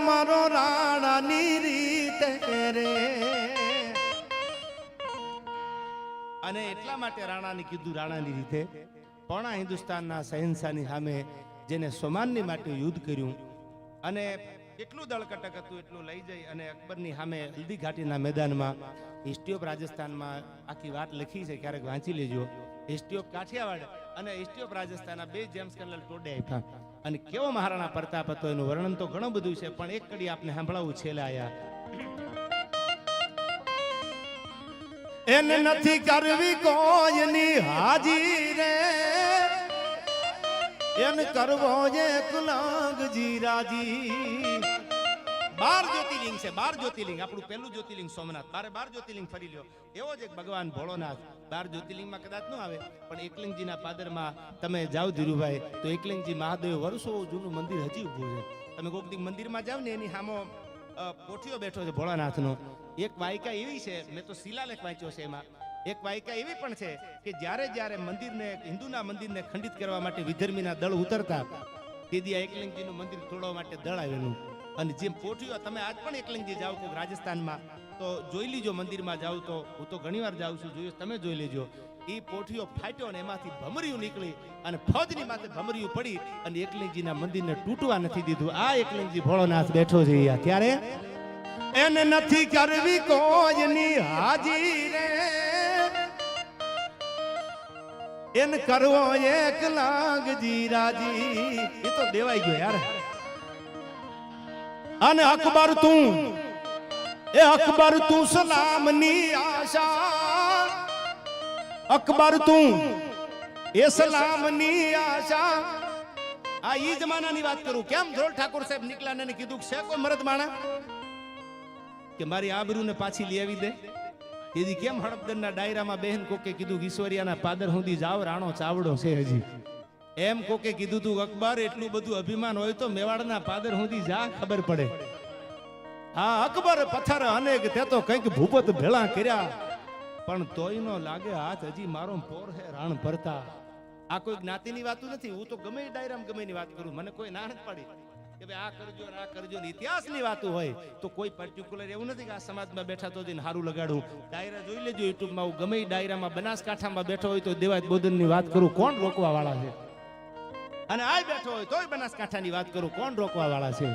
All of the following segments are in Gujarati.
મારો રાણાની રીતે રે. અને એટલા માટે રાણાને કીધું રાણાની રીતે, પણ હિન્દુસ્તાનના શહેનશાહની સામે જેને સોમાનની માટે યુદ્ધ કર્યું અને એટલું દળકટક હતું એટલું લઈ જઈ અને અકબરની સામે હલ્દી ઘાટીના મેદાનમાં હિસ્ટ્રી ઓફ રાજસ્થાનમાં આખી વાત લખી છે, ક્યારેક વાંચી લેજો. હિસ્ટ્રી ઓફ કાઠિયાવાડ અને હિસ્ટ્રી ઓફ રાજસ્થાનના બે જેમ્સ કર્નલ ટોડે આપ્યા. અને કેવો મહારાણા પ્રતાપ હતો એનું વર્ણન તો ઘણું બધું છે, પણ એક કડી આપને સાંભળાવું છેલ્લે આયા. એને નથી કરવી કોઈની હાજી રે, એને કરવો એકલાંગજી રાજી. 12 જ્યોતિર્લિંગ છે, 12 જ્યોતિર્લિંગ. આપણું પહેલું જ્યોતિર્લિંગ સોમનાથ, 12 જ્યોતિર્લિંગ ફરી લ્યો. એવો જ એક ભગવાન ભોળોનાથ. 12 જ્યોતિર્લિંગમાં કદાચ ન આવે, પણ એકલિંગજીના પાદરમાં તમે જાઓ ધીરુભાઈ, તો એકલિંગજી મહાદેવ વર્ષો જૂનું મંદિર હજી ઊભું છે. તમે કોઈક દી મંદિરમાં જાવ ને એની સામે પોઠિયો બેઠો છે ભોળાનાથનો. એક વાયકા એવી છે, મેં તો શિલાલેખ વાંચ્યો છે, એમાં એક વાયકા એવી પણ છે કે જ્યારે જ્યારે મંદિરને, હિન્દુના મંદિરને ખંડિત કરવા માટે વિધર્મીના દળ ઉતરતા, તેથી આ એકલિંગજીનું મંદિર તોડવા માટે દળ આવેલું. અને જેમ પોઠિયો, તમે આજ પણ એકલિંગજી જાઓ તો રાજસ્થાનમાં તો જોઈ લીજો, મંદિરમાં જાઓ તો, હું તો ઘણી વાર જાઉં છું, જોયું તમે જોઈ લેજો. એ પોઠિયો ફાટ્યો અને એમાંથી ભમરિયું નીકળી અને ફૌજની માથે ભમરિયું પડી અને એકલિંગજીના મંદિરને તૂટવા નથી દીધું. આ એકલિંગજી ભોળોનાથ બેઠો છે ત્યારે. એને નથી કરવી કોઈની હાજી રે, એને કરવો એકલાંગજી રાજી. એ તો દેવાઈ ગયો યાર. અને અકબર તું, એ અકબર તું સલામની આશા, અકબર તું એ સલામની આશા. આ ઈ જમાનાની વાત કરું. કેમ ધ્રોલ ઠાકોર સાહેબ નીકળ્યા ને કીધું છે કોઈ મરદ માણા કે મારી આબરૂને પાછી લઈ આવી દે. તેથી કેમ હડપદરના ડાયરામાં બહેન કોકે કીધું ઈશ્વરિયાના પાદર સુધી જાવ, રાણો ચાવડો છે હજી. એમ કોકે કીધું તું અકબર એટલું બધું અભિમાન હોય તો મેવાડના પાદર સુધી જા, ખબર પડે. હા અકબર પથ્થર અનેક તે તો કંઈક ભૂપત ભેળા કર્યા, પણ તોય નો લાગે હાથ, હજી મારો પોર હે રાણ ભરતા. આ કોઈ જ્ઞાતિની વાત નથી. હું તો ગમે ડાયરામાં ગમે ની વાત કરું, મને કોઈ ના નથી પાડી કે ભાઈ આ કરજો ને આ કરજો ને. ઇતિહાસની વાતો હોય તો કોઈ પર્ટિક્યુલર એવું નથી કે આ સમાજમાં બેઠા તો જઈને હારું લગાડું. ડાયરા જોઈ લેજો યુટ્યુબમાં. હું ગમે ડાયરામાં બનાસકાંઠામાં બેઠો હોય તો દેવાજ બોદનની વાત કરું, કોણ રોકવા વાળા છે? અને આ બેઠો હોય તોય બનાસકાંઠાની વાત કરું, કોણ રોકવા વાળા છે?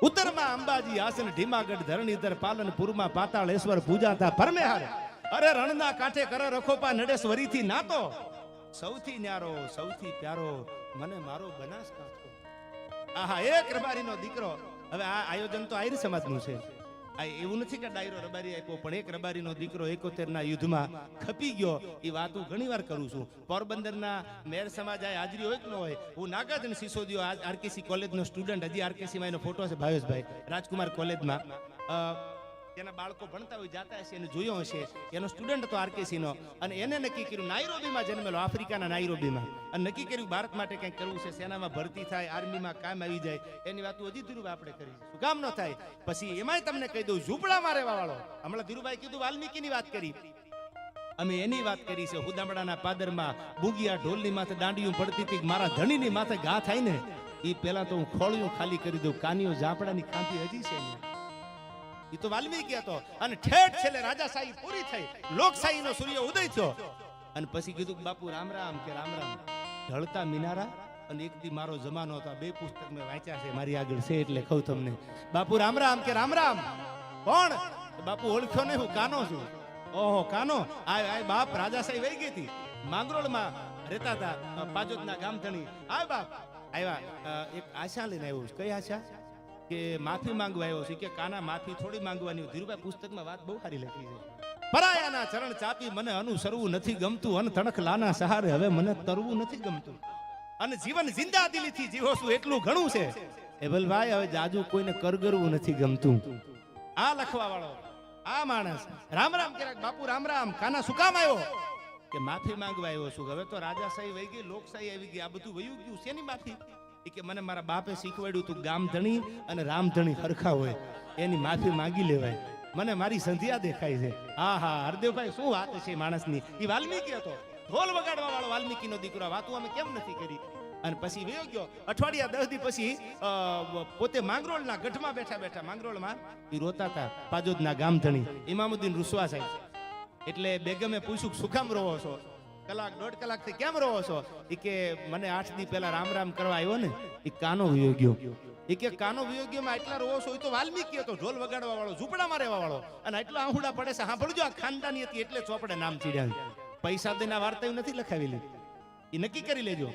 ઉત્તરમાં અંબાજી, આસન, ઢીમાગઢ, ધરણીધર, પાલનપુરમાં પાતાળેશ્વર પૂજાતા પરમેહાર. અરે રણના કાંઠે કરે રખોપા નડેશ્વરીથી નાતો, સૌથી ન્યારો સૌથી પ્યારો મને મારો બનાસકાંઠો. આહા એક રબારીનો દીકરો. હવે આ આયોજન તો આયર સમાજનું છે. આ એવું નથી કે ડાયરો રબારી આપ્યો, પણ એક રબારીનો દીકરો 71 ના યુદ્ધમાં ખપી ગયો. એ વાત હું ઘણી વાર કરું છું. પોરબંદરના મેર સમાજ આ હાજરી હોય કે ન હોય, હું નાગાર્જુન સિસોદિયો આરકેસી કોલેજનો સ્ટુડન્ટ, હજી આરકેસીમાં એનો ફોટો છે, ભાવેશભાઈ રાજકુમાર કોલેજમાં. તેના બાળકો ભણતા હોય, જાતા હશે, એને જોયો હશે. એનો સ્ટુડન્ટ હતો આરકેસી નો. અને એને નક્કી કર્યું, નાઈરોબીમાં જન્મેલો, આફ્રિકાના નાઈરોબીમાં, અને નક્કી કર્યું ભારત માટે કંઈક કરવું છે, સેનામાં ભરતી થાય, આર્મીમાં કામ આવી જાય. એની વાત હજી ધીરુભાઈ આપણે કરી, શું કામ ન થાય? પછી એમાંય તમને કહી દઉં, ઝૂંપડામાં રહેવા વાળો. હમણાં ધીરુભાઈ કીધું વાલ્મીકીની વાત કરી, અમે એની વાત કરી છે. હુદામડાના પાદરમાં બુગિયા ઢોલની માથે દાંડિયું પડતી હતી, મારા ધણીની માથે ઘા થાય ને એ પેલા તો હું ખોળિયું ખાલી કરી દઉં. કાનીઓ ઝાપડાની ખાંભી હજી છે ને. એ તો વાલ્મીકી હતો. અને ઠેઠ છેલ્લે રાજાશાહી પૂરી થઈ, લોકશાહીનો સૂર્ય ઉદય થયો. અને પછી કીધું બાપુ રામ રામ, કે રામ રામ. ઢળતા મિનારા અને એક દી મારો જમાનો હતો. બે પુસ્તક મેં વાંચ્યા છે, મારી આગળ છે એટલે કહું તમને. બાપુ રામ રામ, કે રામ રામ. કોણ? બાપુ ઓળખ્યો નહીં, હું કાનો છું. ઓહો કાનો, આ બાપ રાજાશાહી વહી ગઈ હતી. માંગરોળમાં રહેતા હતા, પાજોદના ગામધણી. આ બાપ આવ્યા, એક આશા લઈને આવ્યો. કઈ આશા? કે માફી માંગવા આવ્યો છે. કે કાના માફી થોડી માંગવાની. ધીરુભાઈ પુસ્તકમાં વાત બહુ સારી લખી છે. પરાયાના ચરણ ચાપી મને અનુસરવું નથી ગમતું, અન તણખલાના સહારે હવે મને તરવું નથી ગમતું, અને જીવન જિંદા દિલીથી જીવો છું એટલું ઘણું છે. એ ભાઈ હવે જાજુ કોઈને કરગરવું નથી ગમતું. આ લખવા વાળો આ માણસ રામ રામ કર્યા. બાપુ રામ રામ. કાના શું કામ આવ્યો? કે માફી માંગવા આવ્યો છું. હવે તો રાજાશાહી વહી ગઈ, લોકશાહી આવી ગઈ, આ બધું વયું ગયું. શેની માફી? કે મને મારા બાપે શીખવાડ્યું તું ગામધણી અને રામધણી હરખા હોય, એની માફી માંગી લેવાય. મને મારી સંધ્યા દેખાય છે. હા હા હરદેવભાઈ શું વાત છે માણસની. એ વાલ્મીકી હતો, ઢોલ વગાડવા વાળો વાલ્મીકીનો દીકરો. વાતો અમે કેમ નથી કરી? અને પછી વયો ગયો. અઠવાડિયા 10 દી પછી પોતે માંગરોળના ગઢમાં બેઠા બેઠા માંગરોળમાં એ રોતા હતા પાજોદના ગામધણી ઇમામુદ્દીન રૂસવા સાહેબ. એટલે બેગમે પૂછ્યું શું કામ રોવો છો? કલાક 1.5 કલાકથી કેમ રોવો છો? એ કે મને 8 દી પહેલા રામ રામ કરવા આવ્યો ને એ કાનો વયો ગયો. એ કે કાનો વિયોગ્યમાં એટલા રોવો છો? એ તો વાલ્મીકી હતો, ઢોલ વગાડવા વાળો, ઝૂંપડામાં રહેવા વાળો, અને એટલા આહુડા પડે છે. સાંભળજો, આ ખાનદાની હતી એટલે ચોપડે નામ ચીડ્યા. પૈસા દઈને વાર્તા નથી લખાવેલી. એ નક્કી કરી લેજો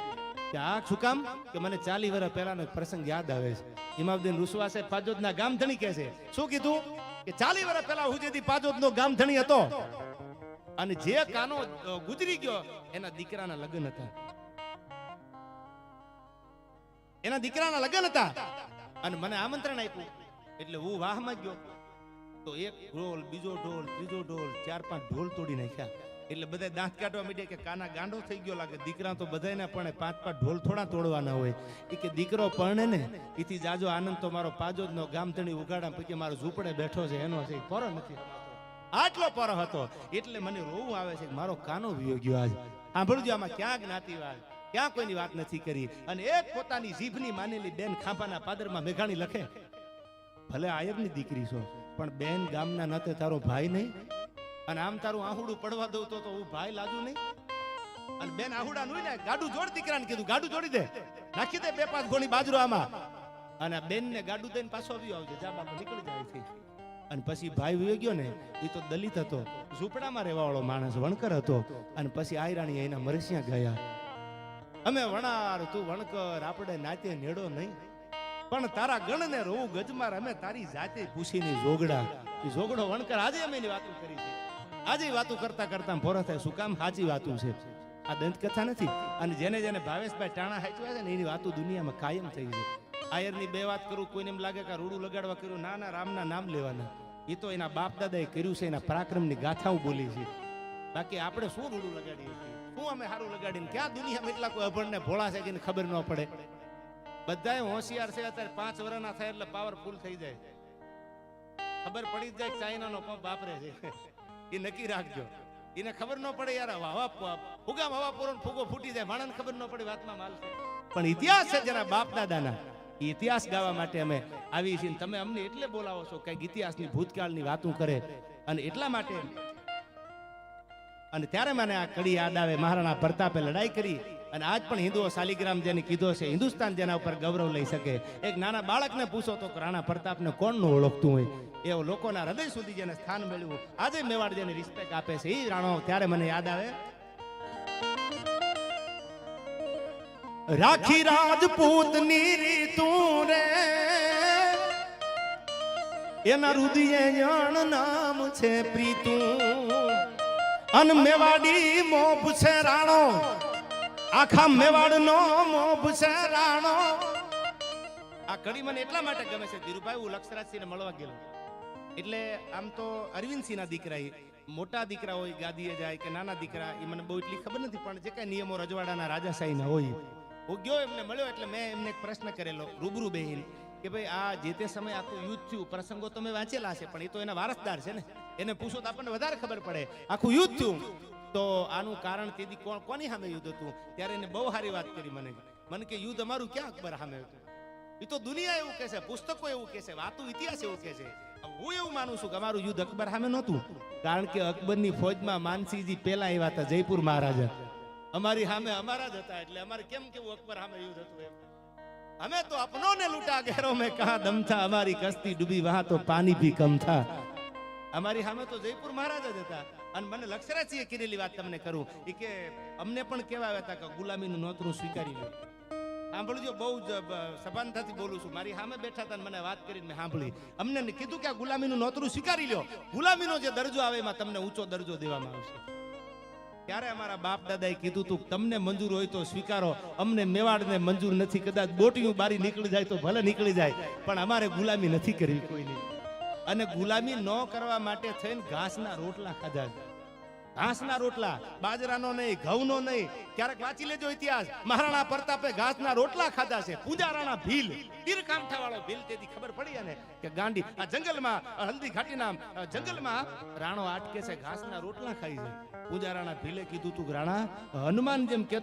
કે આ શું કામ કે મને 40 વર્ષ પહેલાનો પ્રસંગ યાદ આવે છે. ઇમામુદ્દીન રૂસવા સાહેબ પાજોદના ગામધણી કહે છે. શું કીધું કે 40 વર્ષ પહેલા હું જેથી પાજોદનો ગામધણી હતો અને જે કાનો ગુજરી ગયો એના દીકરાના લગ્ન હતા. એના દીકરાના લગ્ન હતા અને મને આમંત્રણ આપ્યું એટલે હું વાહમાં ગયો. તો એક ઢોલ, બીજો ઢોલ, ત્રીજો ઢોલ, 4-5 ઢોલ તોડી નાખ્યા. એટલે બધા દાંત કાઢવા માંડ્યા કે કાના ગાંડો થઈ ગયો લાગે. દીકરા તો બધાયના પણ 5-5 ઢોલ થોડા તોડવાના હોય. એ કે દીકરો પરણે ને એથી જાજો આનંદ તો મારો પાજોદનો ગામધણી ઉગાડા પછી મારો ઝૂંપડે બેઠો છે એનો છે. પરો નથી, આટલો પરો હતો. એટલે મને રોવું આવે છે કે મારો કાનો વિયો ગયો. આજ સાંભળજો, આમાં ક્યાં જ્ઞાતિવાદ, ક્યાં કોઈની વાત નથી કરી. અને એક પોતાની જીભની માનેલી બેન ખાંભાના પાદરમાં મેઘાણી લખે, ભલે આયરની દીકરી છો પણ બેન ગામના નાતે તારો ભાઈ નહીં, અને આમ તારું આહુડું પડવા દઉં તો હું ભાઈ લાજુ નહીં. અને બેન આહુડા નું ને ગાડું જોડ, દીકરાને કીધું ગાડું જોડી દે, નાખી દે 2-5 ગોણી બાજરો આમાં, અને બેન ને ગાડું દઈને પાછો આવ્યો આવજે, જા બાપા નીકળી જાય છે. અને પછી ભાઈ વયો ગયો ને એ તો દલિત હતો, ઝૂંપડામાં રહેવા વાળો માણસ, વણકર હતો. અને પછી આયરાણી એના મરસિયા ગયા, અમે વણાર તું વણકર, આપણે નાતે નેડો નહીં, પણ તારા ગણને રોવું ગજમાર, અમે તારી જાતે પૂછીને જોગડા. એ જોગડો વણકર આજે અમે એની વાતો કરી છે. આજે વાતો કરતા કરતા ફોરો થાય. શું કામ? સાચી વાતું છે, આ દંત કથા નથી. અને જેને જેને ભાવેશભાઈ ટાણા હાચવ્યા છે ને એની વાતો દુનિયામાં કાયમ થઈ છે. આયરની 2 વાત કરું, કોઈને એમ લાગે કે રૂડું લગાડવા કર્યું, ના ના, રામના નામ લેવાના. એ તો એના બાપ દાદાએ કર્યું છે, એના પરાક્રમની ગાથાઓ બોલી છે. બાકી આપણે શું રૂડું લગાડીએ છીએ? શું અમે સારું લગાડીને? ક્યાં દુનિયામાં એટલા કોઈ અભણને ભોળા છે કે ખબર ન પડે? બધાએ હોશિયાર છે. અત્યારે 5 વર્ષના થાય એટલે પાવરફુલ થઈ જાય, ખબર પડી જાય ચાઇનાનો પંપ વાપરે છે. એ નક્કી રાખજો, એને ખબર ન પડે યાર. ફુગામાં હવા પૂરો ફુગો ફૂટી જાય, માણસને ખબર ન પડે વાતમાં માલ છે. પણ ઇતિહાસ છે જેના બાપ દાદાના, ઇતિહાસ ગાવા માટે અમે આવી છીએ. તમે અમને એટલે બોલાવો છો કઈક ઇતિહાસની ભૂતકાળની વાતો કરે. અને એટલા માટે, અને ત્યારે મને આ કડી યાદ આવે, મહારાણા પ્રતાપે લડાઈ કરી. અને આજ પણ હિન્દુઓ શાલિગ્રામ જેને કીધો છે, હિન્દુસ્તાન જેના ઉપર ગૌરવ લઈ શકે. એક નાના બાળકને પૂછો તો રાણા પ્રતાપને કોણ ન ઓળખતું હોય? એવો લોકોના હૃદય સુધી જેને સ્થાન મળ્યું, આજે મેવાડ જેને રિસ્પેક્ટ આપે છે એ રાણો. ત્યારે મને યાદ આવે, રાખી રાજપૂતની રીતું રે, એના રુદિયે જણ નામ છે પ્રીતું, અન મેવાડી મોભ છે રાણો, આખા મેવાડનો મોભ છે રાણો. આ કડી મને એટલા માટે ગમે છે ધીરુભાઈ, હું લક્ષરાજસિંહને મળવા ગયેલો. એટલે આમ તો અરવિંદસિંહના દીકરા, મોટા દીકરા હોય ગાદીએ જાય કે નાના દીકરા, એ મને બહુ એટલી ખબર નથી, પણ જે કઈ નિયમો રજવાડાના રાજાશાહીના હોય, હું ગયો એમને મળ્યો. એટલે મેં એમને એક પ્રશ્ન કરેલો રૂબરૂ બેહીન કે ભાઈ આ જે તે સમય આખું યુદ્ધ થયું, પ્રસંગો તમે વાંચેલા છે પણ એ તો એના વારસદાર છે ને, એને પૂછો તો આપણને વધારે ખબર પડે. આખું યુદ્ધ થયું તો આનું કારણ તેથી કોની સામે યુદ્ધ હતું? ત્યારે એને બહુ સારી વાત કરી મને કે યુદ્ધ અમારું ક્યાં અકબર સામે હતું? એ તો દુનિયા એવું કહે છે, પુસ્તકો એવું કહે છે, વાતું ઇતિહાસ એવું કહે છે. હું એવું માનું છું કે અમારું યુદ્ધ અકબર સામે નહોતું, કારણ કે અકબરની ફૌજમાં માનસિંહજી પહેલા આવ્યા હતા, જયપુર મહારાજા. અમારી સામે અમારા જ હતા, એટલે અમારે કેમ કેવું અકબર સામે યુદ્ધ હતું એમ? અમે તો અપનો ને લૂટા ગહેરો મેં કહા દમ થા, અમારી કસ્તી ડૂબી વહાં તો પાણી ભી કમ થા. અમારી સામે તો જયપુર મહારાજા જ હતા. અને મને લક્ષરાજસિંહે કરેલી વાત તમને કરું, એ કે અમને પણ કેવા હતા કે ગુલામીનું નોતરું સ્વીકારી લો. સાંભળજો, બહુ જ સભાનતાથી બોલું છું. મારી સામે બેઠા હતા, મને વાત કરીને મેં સાંભળી. અમને કીધું કે આ ગુલામીનું નોતરું સ્વીકારી લો, ગુલામીનો જે દરજ્જો આવે એમાં તમને ઊંચો દરજ્જો દેવામાં આવશે. ત્યારે અમારા બાપ દાદાએ કીધું તું તમને મંજૂર હોય તો સ્વીકારો, અમને મેવાડને મંજૂર નથી. કદાચ બોટિયું બારી નીકળી જાય તો ભલે નીકળી જાય, પણ અમારે ગુલામી નથી કરવી કોઈની. અને ગુલામી ન કરવા માટે થઈને ઘાસના રોટલા ખાધા. ઘાસના રોટલા, બાજરાનો નહીં, ઘઉંનો નહીં. ક્યારેક વાંચી લેજો ઇતિહાસ, મહારાણા પ્રતાપે ઘાસના રોટલા ખાધા છે. પૂજા રાણા ભીલ, તીરકામઠા વાળો ભીલ, તેથી ખબર પડી અને કે ગાંડી આ જંગલમાં, હલ્દી ઘાટીના જંગલમાં રાણો આટકે છે, ઘાસના રોટલા ખાઈ છે. પૂજા રાણા ભીલે કીધું તું રાણા, હનુમાન જેમ કે